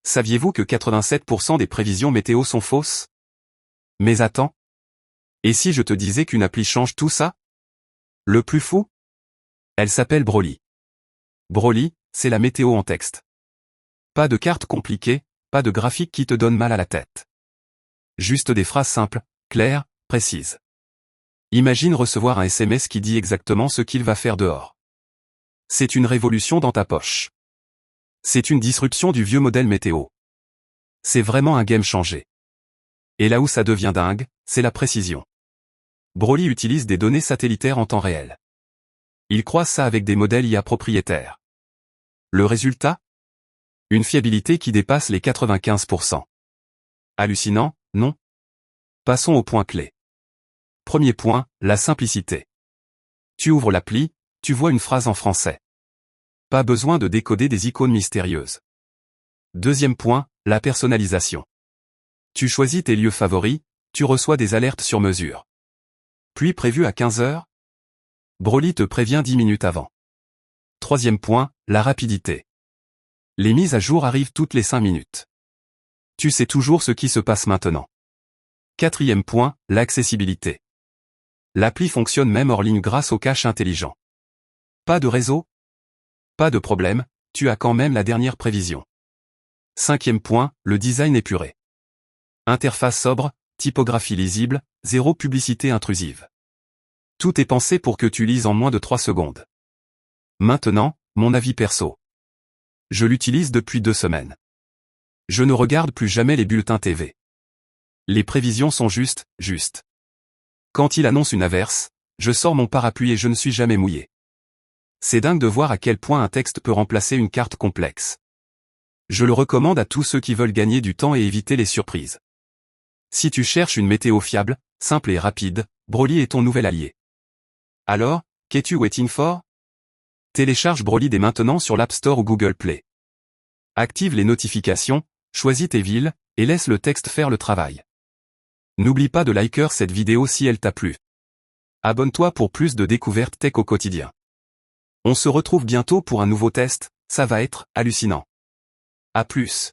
Saviez-vous que 87% des prévisions météo sont fausses? Mais attends. Et si je te disais qu'une appli change tout ça? Le plus fou? Elle s'appelle Broly. Broly, c'est la météo en texte. Pas de cartes compliquées, pas de graphiques qui te donnent mal à la tête. Juste des phrases simples, claires, précises. Imagine recevoir un SMS qui dit exactement ce qu'il va faire dehors. C'est une révolution dans ta poche. C'est une disruption du vieux modèle météo. C'est vraiment un game changé. Et là où ça devient dingue, c'est la précision. Broly utilise des données satellitaires en temps réel. Il croise ça avec des modèles IA propriétaires. Le résultat? Une fiabilité qui dépasse les 95%. Hallucinant, non? Passons au point clé. Premier point, la simplicité. Tu ouvres l'appli, tu vois une phrase en français. Pas besoin de décoder des icônes mystérieuses. Deuxième point, la personnalisation. Tu choisis tes lieux favoris, tu reçois des alertes sur mesure. Pluie prévue à 15 heures? Broly te prévient 10 minutes avant. Troisième point, la rapidité. Les mises à jour arrivent toutes les 5 minutes. Tu sais toujours ce qui se passe maintenant. Quatrième point, l'accessibilité. L'appli fonctionne même hors ligne grâce au cache intelligent. Pas de réseau? Pas de problème, tu as quand même la dernière prévision. Cinquième point, le design épuré. Interface sobre, typographie lisible, zéro publicité intrusive. Tout est pensé pour que tu lises en moins de 3 secondes. Maintenant, mon avis perso. Je l'utilise depuis 2 semaines. Je ne regarde plus jamais les bulletins TV. Les prévisions sont justes. Quand il annonce une averse, je sors mon parapluie et je ne suis jamais mouillé. C'est dingue de voir à quel point un texte peut remplacer une carte complexe. Je le recommande à tous ceux qui veulent gagner du temps et éviter les surprises. Si tu cherches une météo fiable, simple et rapide, Broly est ton nouvel allié. Alors, qu'es-tu waiting for? Télécharge Broly dès maintenant sur l'App Store ou Google Play. Active les notifications, choisis tes villes, et laisse le texte faire le travail. N'oublie pas de liker cette vidéo si elle t'a plu. Abonne-toi pour plus de découvertes tech au quotidien. On se retrouve bientôt pour un nouveau test, ça va être hallucinant. À plus.